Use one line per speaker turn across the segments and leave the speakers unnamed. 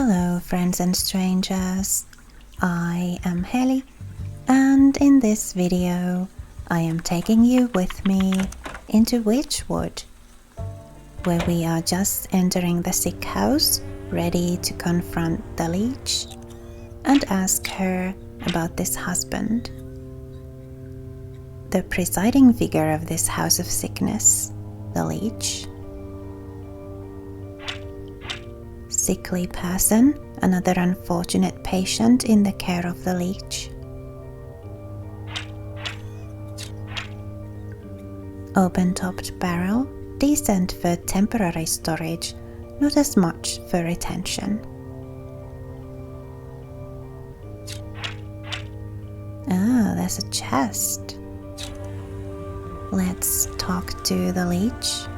Hello friends and strangers, I am Heli, and in this video I am taking you with me into Wytchwood, where we are just entering the sick house, ready to confront the leech and ask her about this husband, the presiding figure of this house of sickness, the leech. Sickly person, another unfortunate patient in the care of the leech. Open-topped barrel, decent for temporary storage, not as much for retention. Ah, there's a chest. Let's talk to the leech.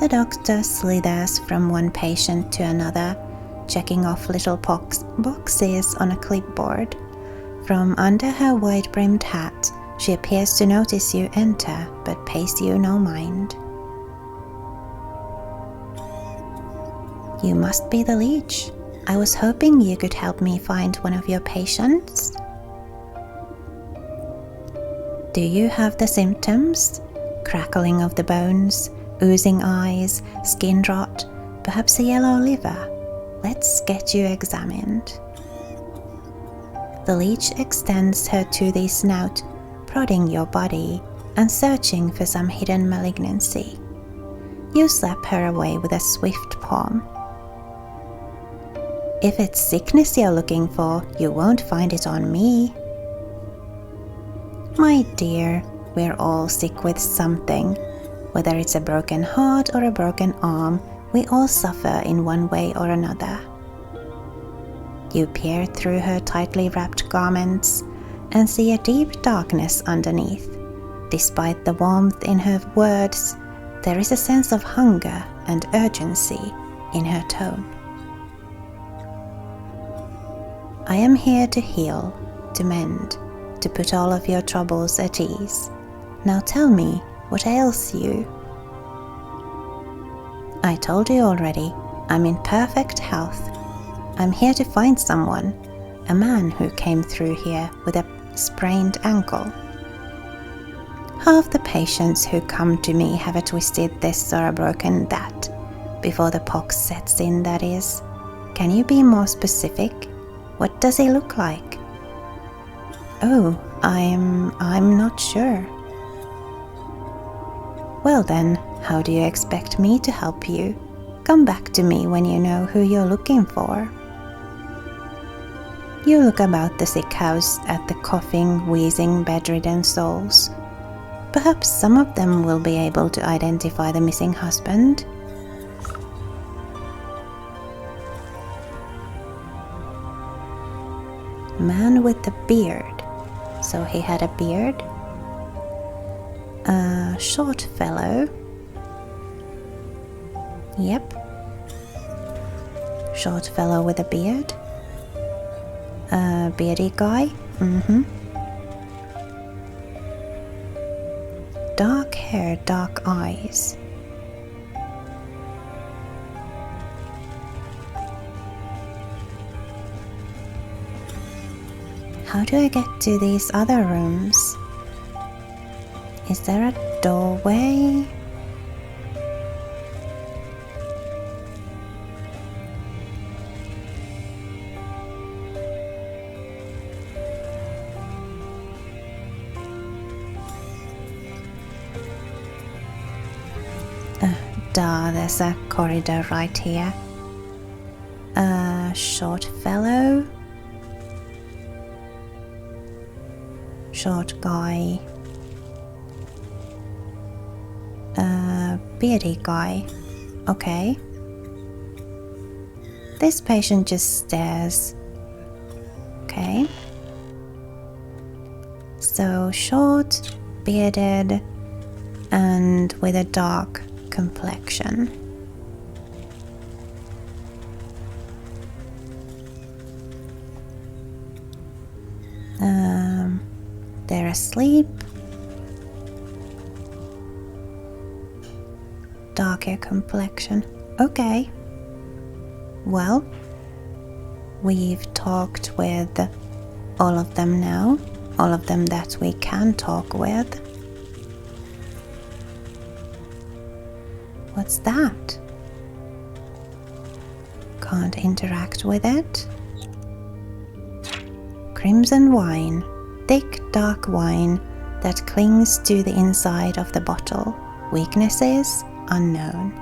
The doctor slithers from one patient to another, checking off little boxes on a clipboard. From under her wide-brimmed hat, she appears to notice you enter, but pays you no mind. You must be the leech. I was hoping you could help me find one of your patients. Do you have the symptoms? Crackling of the bones, oozing eyes, skin rot, perhaps a yellow liver. Let's get you examined. The leech extends her toothy snout, prodding your body and searching for some hidden malignancy. You slap her away with a swift palm. If it's sickness you're looking for, you won't find it on me. My dear, we're all sick with something. Whether it's a broken heart or a broken arm, we all suffer in one way or another. You peer through her tightly wrapped garments and see a deep darkness underneath. Despite the warmth in her words, there is a sense of hunger and urgency in her tone. I am here to heal, to mend, to put all of your troubles at ease. Now tell me, what ails you? I told you already, I'm in perfect health. I'm here to find someone, a man who came through here with a sprained ankle. Half the patients who come to me have a twisted this or a broken that, before the pox sets in, that is. Can you be more specific? What does he look like? Oh, I'm not sure. Well then, how do you expect me to help you? Come back to me when you know who you're looking for. You look about the sick house at the coughing, wheezing, bedridden souls. Perhaps some of them will be able to identify the missing husband. Man with the beard. So he had a beard? A short fellow. Yep. Short fellow with a beard. A beardy guy. Dark hair, dark eyes. How do I get to these other rooms? Is there a doorway? There's a corridor right here. A short fellow. Short guy. Beardy guy. Okay. This patient just stares. Okay. So short, bearded, and with a dark complexion. They're asleep. Dark hair complexion. Okay. Well, we've talked with all of them now, all of them that we can talk with. What's that? Can't interact with it. Crimson wine, thick dark wine that clings to the inside of the bottle. Weaknesses unknown.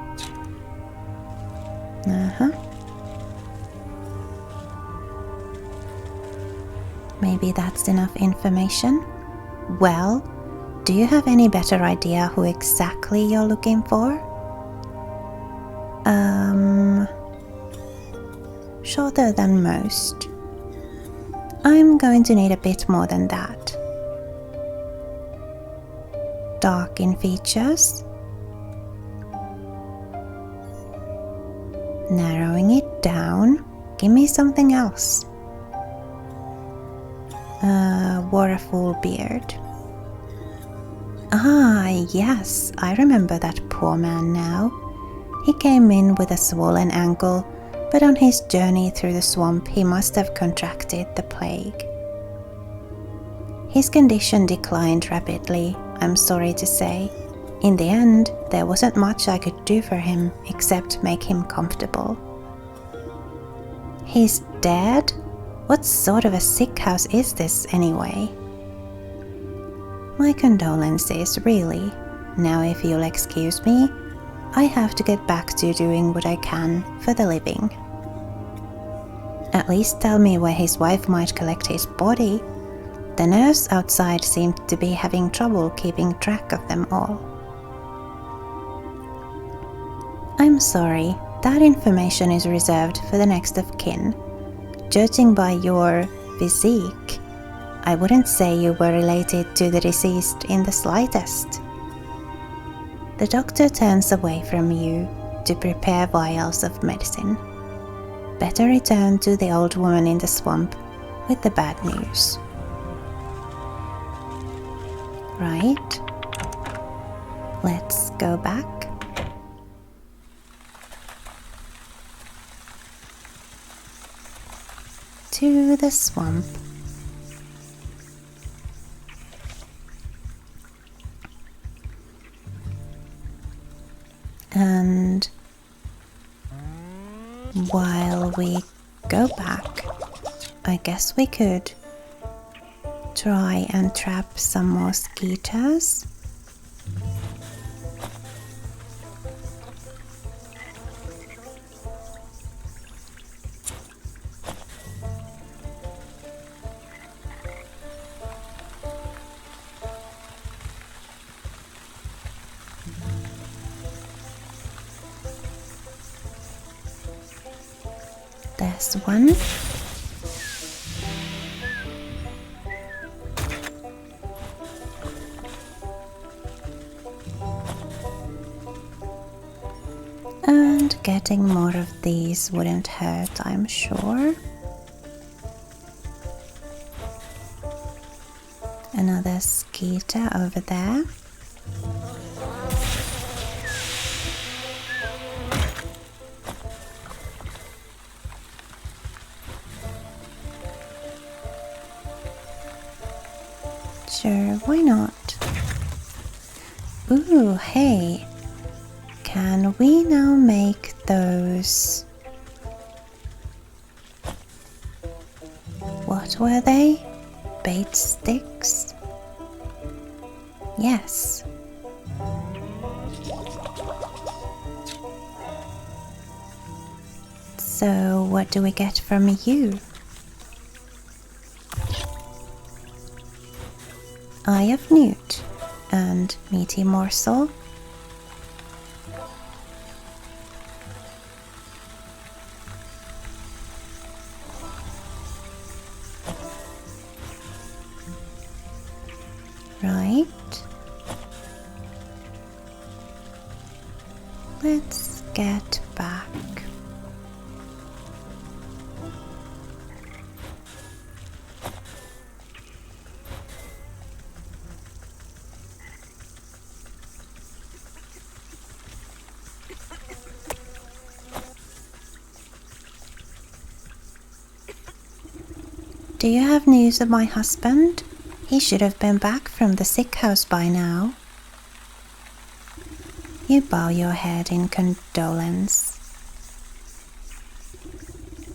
Maybe that's enough information. Well, do you have any better idea who exactly you're looking for? Shorter than most. I'm going to need a bit more than that. Dark in features. Narrowing it down. Give me something else. Wore a full beard. Ah, yes, I remember that poor man now. He came in with a swollen ankle, but on his journey through the swamp he must have contracted the plague. His condition declined rapidly, I'm sorry to say. In the end, there wasn't much I could do for him except make him comfortable. He's dead? What sort of a sick house is this anyway? My condolences, really. Now if you'll excuse me, I have to get back to doing what I can for the living. At least tell me where his wife might collect his body. The nurse outside seemed to be having trouble keeping track of them all. I'm sorry, that information is reserved for the next of kin. Judging by your physique, I wouldn't say you were related to the deceased in the slightest. The doctor turns away from you to prepare vials of medicine. Better return to the old woman in the swamp with the bad news. Right? Let's go back. To the swamp. And while we go back, I guess we could try and trap some mosquitoes. There's one. And getting more of these wouldn't hurt, I'm sure. Another skeeter over there. Sure, why not? Ooh, hey. Can we now make those... What were they? Bait sticks? Yes. So what do we get from you? Eye of Newt and meaty morsel. Right. Let's get back. Do you have news of my husband? He should have been back from the sick house by now. You bow your head in condolence.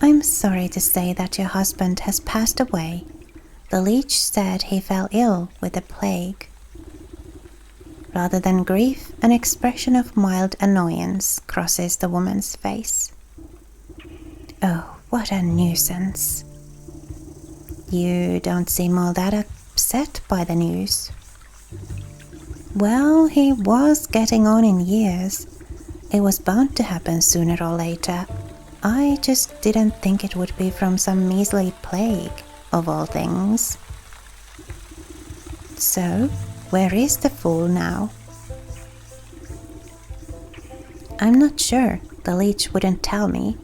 I'm sorry to say that your husband has passed away. The leech said he fell ill with the plague. Rather than grief, an expression of mild annoyance crosses the woman's face. Oh, what a nuisance. You don't seem all that upset by the news. Well, he was getting on in years. It was bound to happen sooner or later. I just didn't think it would be from some measly plague, of all things. So, where is the fool now? I'm not sure. The leech wouldn't tell me.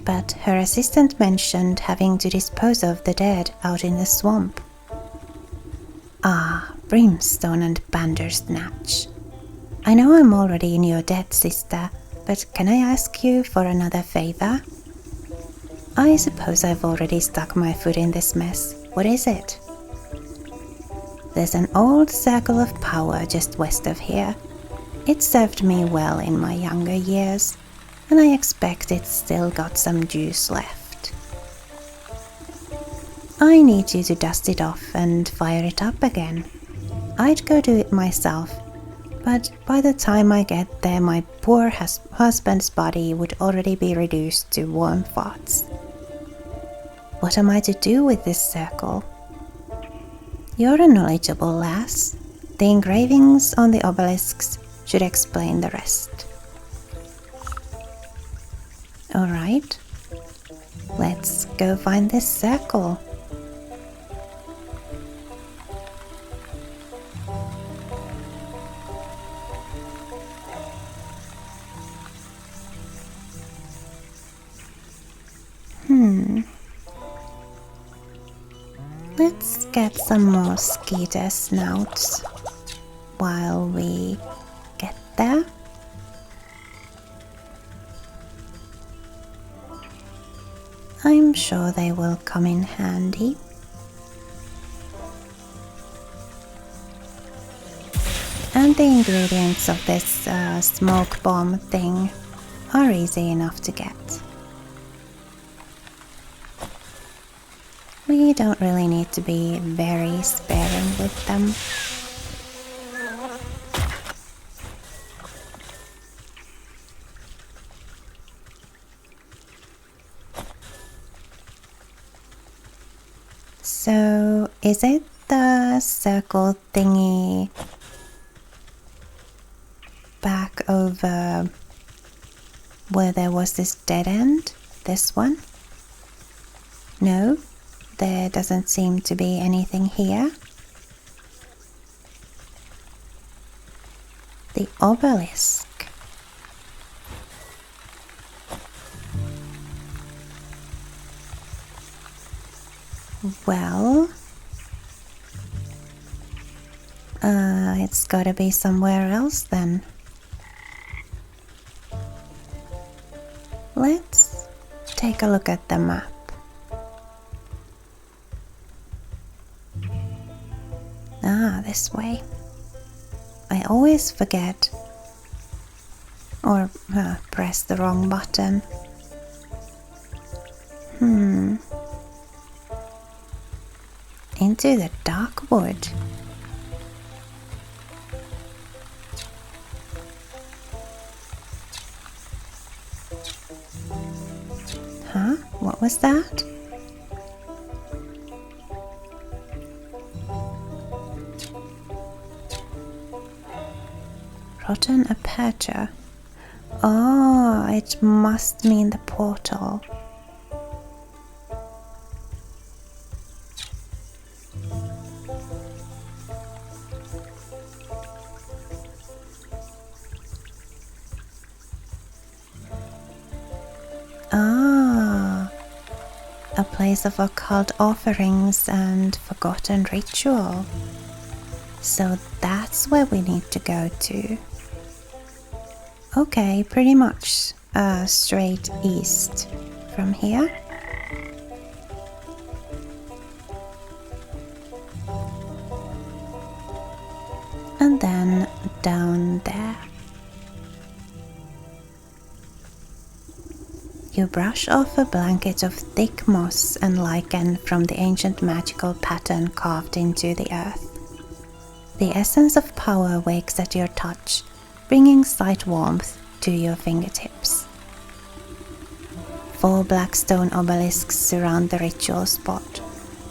But her assistant mentioned having to dispose of the dead out in the swamp. Ah, brimstone and bandersnatch. I know I'm already in your debt, sister, but can I ask you for another favor? I suppose I've already stuck my foot in this mess. What is it? There's an old circle of power just west of here. It served me well in my younger years, and I expect it's still got some juice left. I need you to dust it off and fire it up again. I'd go do it myself, but by the time I get there my poor husband's body would already be reduced to warm farts. What am I to do with this circle? You're a knowledgeable lass. The engravings on the obelisks should explain the rest. All right, let's go find this circle. Let's get some more skeeter snouts while we get there. I'm sure they will come in handy. And the ingredients of this smoke bomb thing are easy enough to get. We don't really need to be very sparing with them. So, is it the circle thingy back over where there was this dead end? This one? No, there doesn't seem to be anything here. The obelisk. Well, it's gotta be somewhere else then. Let's take a look at the map. Ah, this way. I always forget or press the wrong button. Into the dark wood. Huh? What was that? Rotten aperture. Oh, it must mean the portal. Ah, a place of occult offerings and forgotten ritual. So that's where we need to go to. Okay, pretty much straight east from here. around there. You brush off a blanket of thick moss and lichen from the ancient magical pattern carved into the earth. The essence of power wakes at your touch, bringing slight warmth to your fingertips. 4 black stone obelisks surround the ritual spot.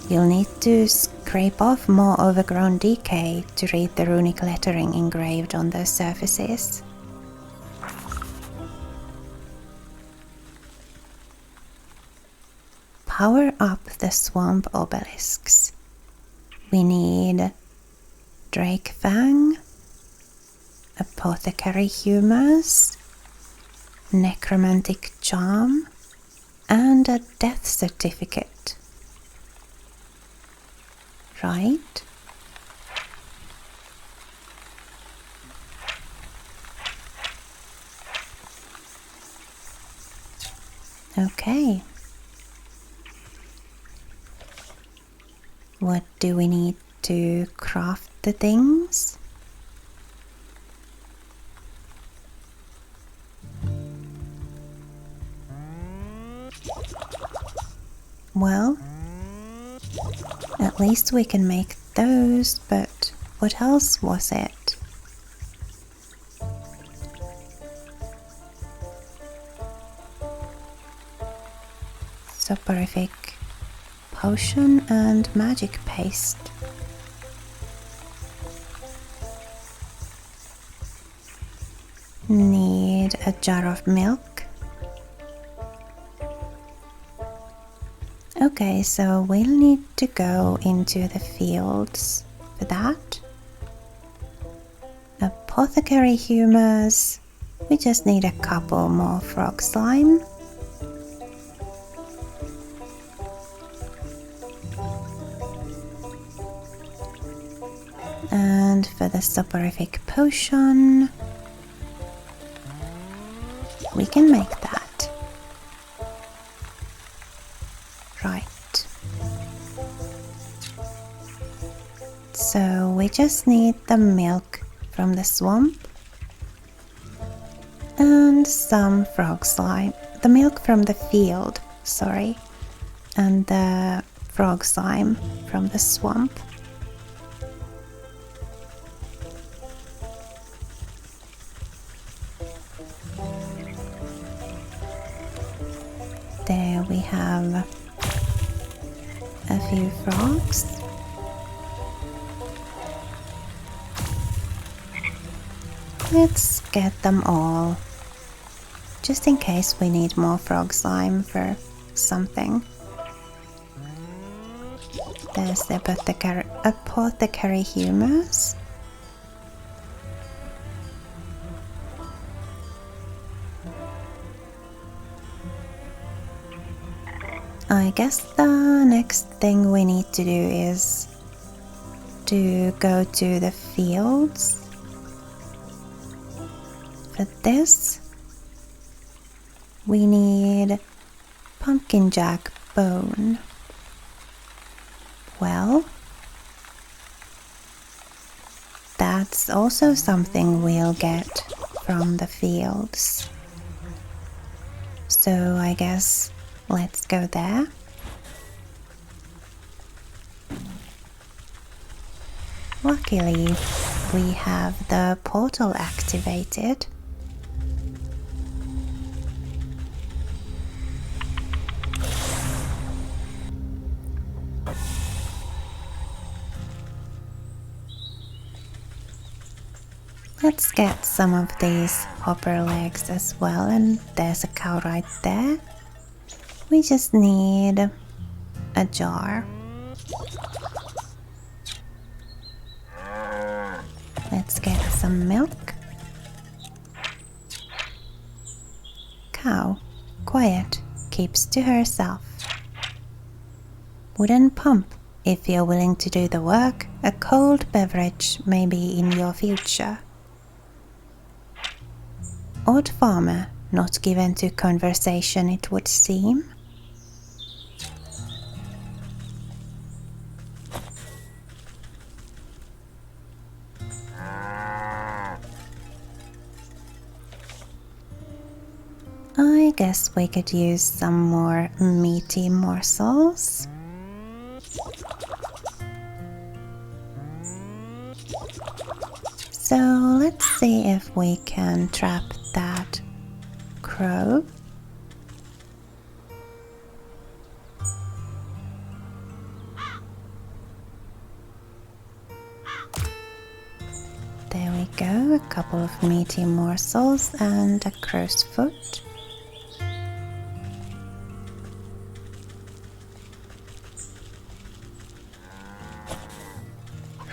You'll need to scrape off more overgrown decay to read the runic lettering engraved on those surfaces. Power up the swamp obelisks. We need Drake Fang, Apothecary Humours, Necromantic Charm, and a death certificate. Right? Okay. What do we need to craft the things? Well, at least we can make those, but what else was it? Soporific potion and magic paste. Need a jar of milk. Okay, so we'll need to go into the fields for that. Apothecary humours. We just need a couple more frog slime. And for the soporific potion, we can make that. Right. So we just need the milk from the swamp and some frog slime. The milk from the field, sorry, and the frog slime from the swamp. There we have a few frogs. Let's get them all, just in case we need more frog slime for something. There's the apothecary humours. I guess the next thing we need to do is to go to the fields. For this, we need pumpkin jack bone. Well, that's also something we'll get from the fields. So I guess let's go there. Luckily, we have the portal activated. Let's get some of these hopper legs as well, and there's a cow right there. We just need a jar. Let's get some milk. Cow, quiet, keeps to herself. Wooden pump, if you're willing to do the work, a cold beverage may be in your future. Odd farmer, not given to conversation it would seem. I guess we could use some more meaty morsels. So let's see if we can trap that crow. There we go, a couple of meaty morsels and a crow's foot.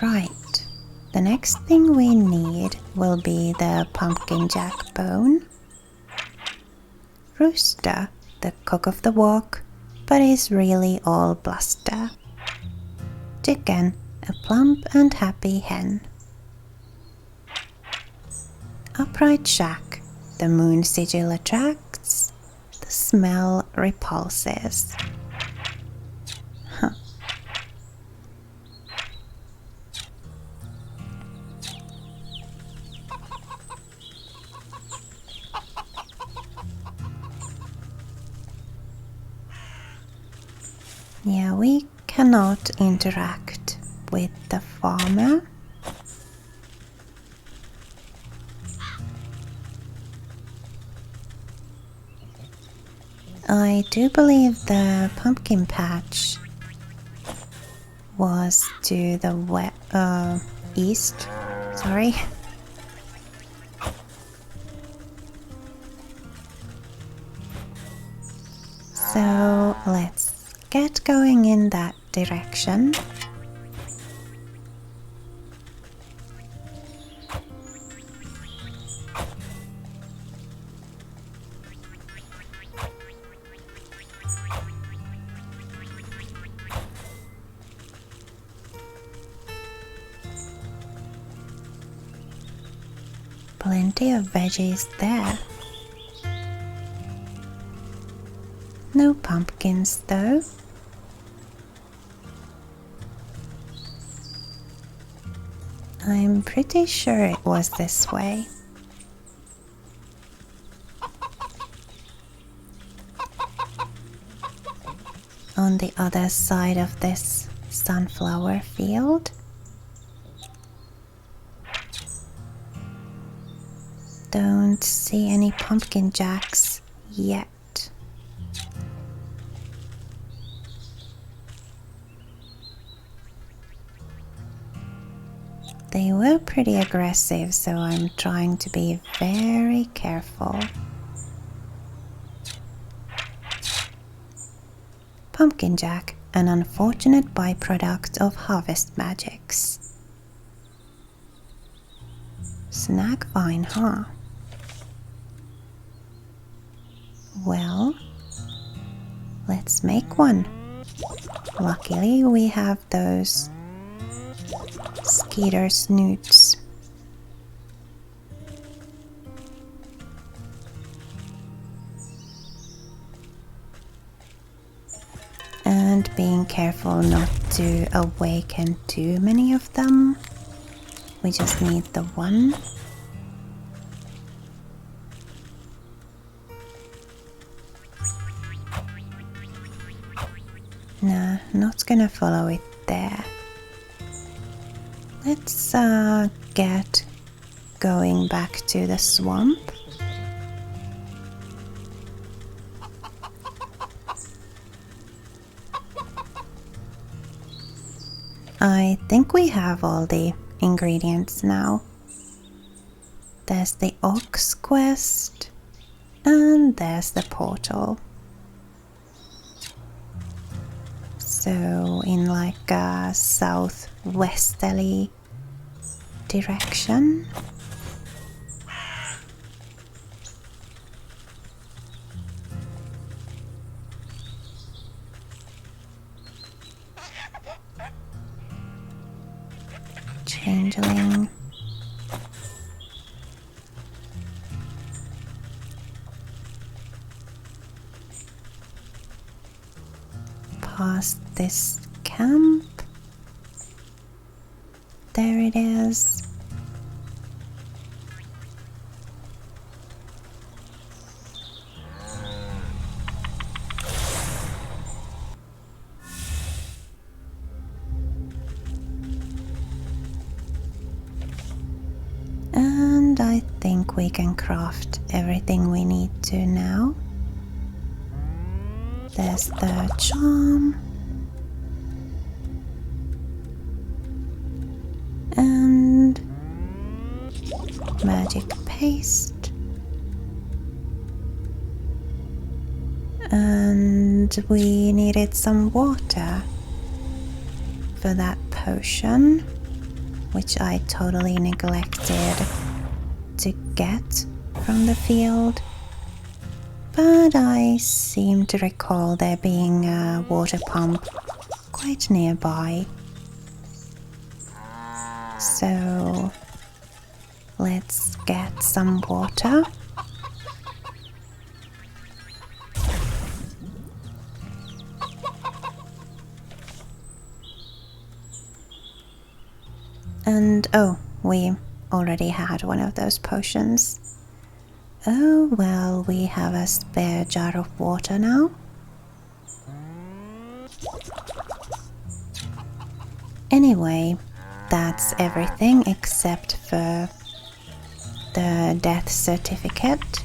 Right, the next thing we need will be the pumpkin jack bone. Rooster, the cock of the walk, but is really all bluster. Chicken, a plump and happy hen. Upright shack, the moon sigil attracts, the smell repulses. Huh. Yeah, we cannot interact with the farmer. I do believe the pumpkin patch was to the east. Sorry. So let's get going in that direction. Plenty of veggies there. No pumpkins though. I'm pretty sure it was this way. On the other side of this sunflower field. Don't see any pumpkin jacks yet. They were pretty aggressive, so I'm trying to be very careful. Pumpkin jack, an unfortunate byproduct of harvest magics. Snag vine, huh? Well, let's make one. Luckily we have those skeeter snoots. And being careful not to awaken too many of them. We just need the one. Nah, not gonna follow it there. Let's get going back to the swamp. I think we have all the ingredients now. There's the ox quest and there's the portal. So in like a southwesterly direction. Changeling. Past this camp. There it is. And I think we can craft everything we need to now. There's the charm. And magic paste. And we needed some water for that potion, which I totally neglected to get from the field. But I seem to recall there being a water pump quite nearby. So let's get some water. And oh, we already had one of those potions. Oh well, we have a spare jar of water now. Anyway, that's everything except for the death certificate.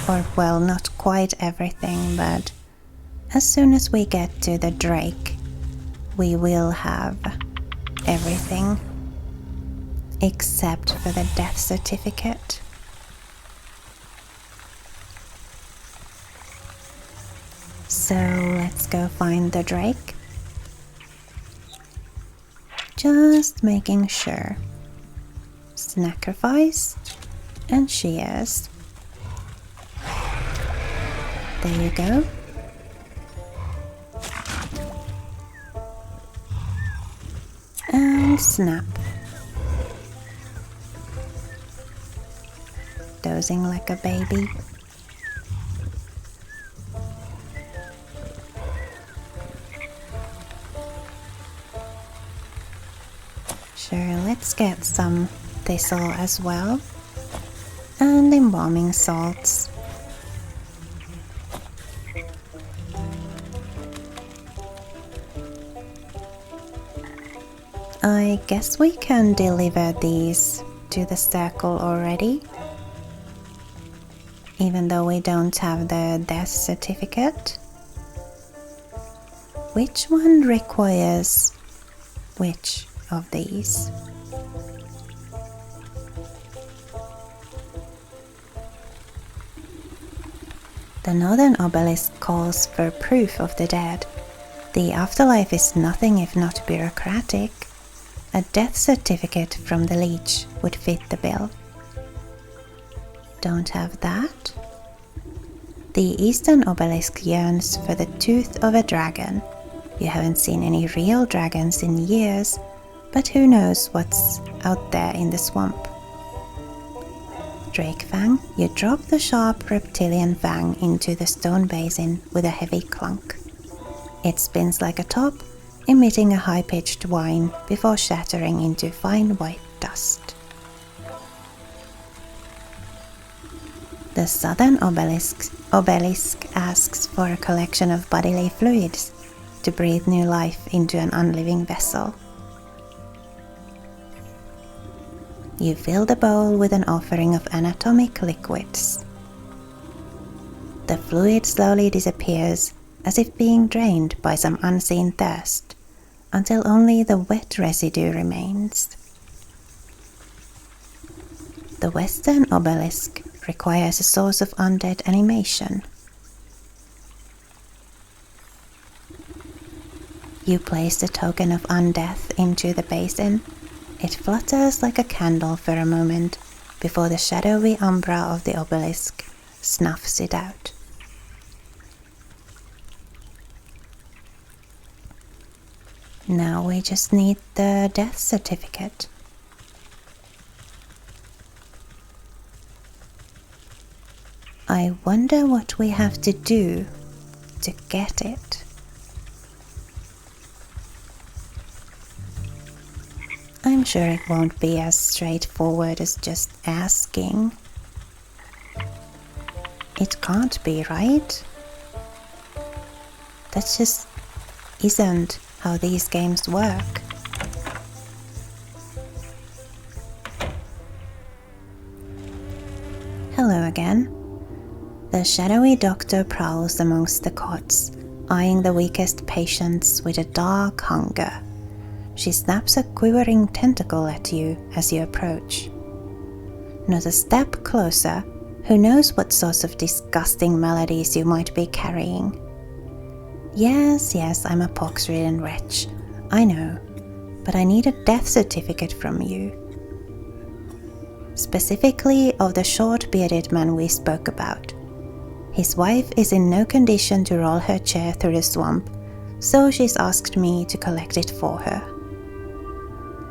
Or well, not quite everything, but as soon as we get to the Drake, we will have everything except for the death certificate. So let's go find the Drake. Just making sure. Sacrifice, and she is. There you go. And snap. Dozing like a baby. Sure, let's get some thistle as well. And embalming salts. I guess we can deliver these to the circle already, even though we don't have the death certificate. Which one requires which of these? The northern obelisk calls for proof of the dead. The afterlife is nothing if not bureaucratic. A death certificate from the leech would fit the bill. Don't have that. The eastern obelisk yearns for the tooth of a dragon. You haven't seen any real dragons in years, but who knows what's out there in the swamp. Drake Fang, you drop the sharp reptilian fang into the stone basin with a heavy clunk. It spins like a top, emitting a high-pitched whine before shattering into fine white dust. The southern obelisk asks for a collection of bodily fluids to breathe new life into an unliving vessel. You fill the bowl with an offering of anatomic liquids. The fluid slowly disappears as if being drained by some unseen thirst, until only the wet residue remains. The western obelisk requires a source of undead animation. You place the token of undeath into the basin. It flutters like a candle for a moment before the shadowy umbra of the obelisk snuffs it out. Now we just need the death certificate. I wonder what we have to do to get it. I'm sure it won't be as straightforward as just asking. It can't be, right? That just isn't how these games work. Hello again. The shadowy doctor prowls amongst the cots, eyeing the weakest patients with a dark hunger. She snaps a quivering tentacle at you as you approach. Not a step closer, who knows what sorts of disgusting maladies you might be carrying. Yes, I'm a pox-ridden wretch, I know, but I need a death certificate from you. Specifically of the short-bearded man we spoke about. His wife is in no condition to roll her chair through the swamp, so she's asked me to collect it for her.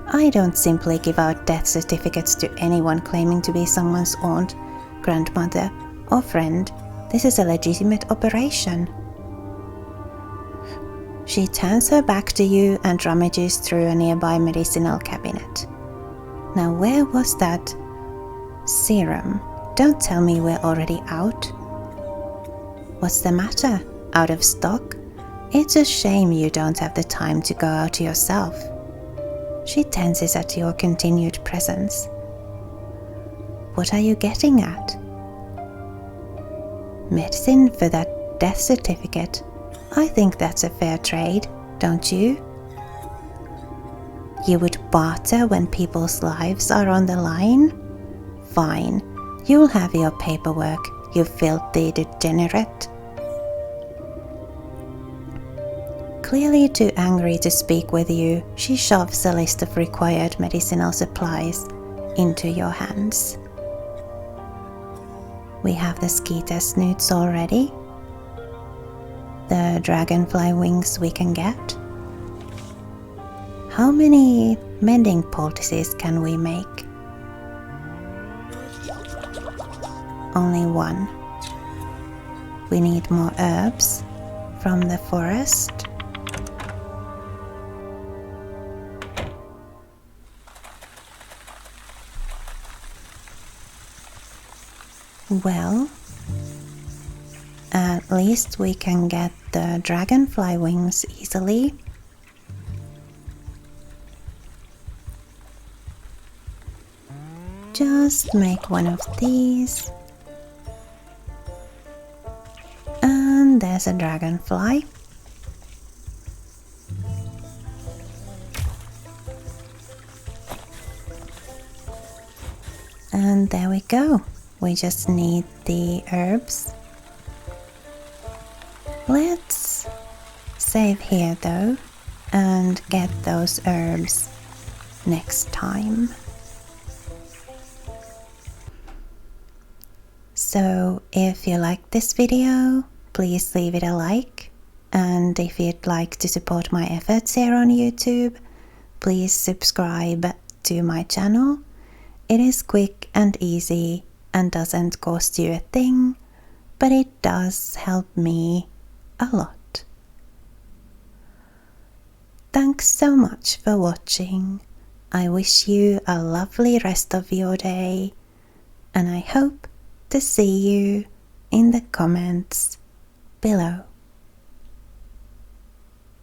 I don't simply give out death certificates to anyone claiming to be someone's aunt, grandmother, or friend. This is a legitimate operation. She turns her back to you and rummages through a nearby medicinal cabinet. Now where was that serum? Don't tell me we're already out. What's the matter? Out of stock? It's a shame you don't have the time to go out yourself. She tenses at your continued presence. What are you getting at? Medicine for that death certificate. I think that's a fair trade, don't you? You would barter when people's lives are on the line? Fine, you'll have your paperwork, you filthy degenerate. Clearly too angry to speak with you, she shoves a list of required medicinal supplies into your hands. We have the skeeter snoots already. The dragonfly wings we can get. How many mending poultices can we make? Only one. We need more herbs from the forest. Well, at least we can get the dragonfly wings easily. Just make one of these. And there's a dragonfly. And there we go. We just need the herbs. Let's save here though and get those herbs next time. So if you liked this video, please leave it a like, and if you'd like to support my efforts here on YouTube, please subscribe to my channel. It is quick and easy and doesn't cost you a thing, but it does help me a lot. Thanks so much for watching. I wish you a lovely rest of your day, and I hope to see you in the comments below.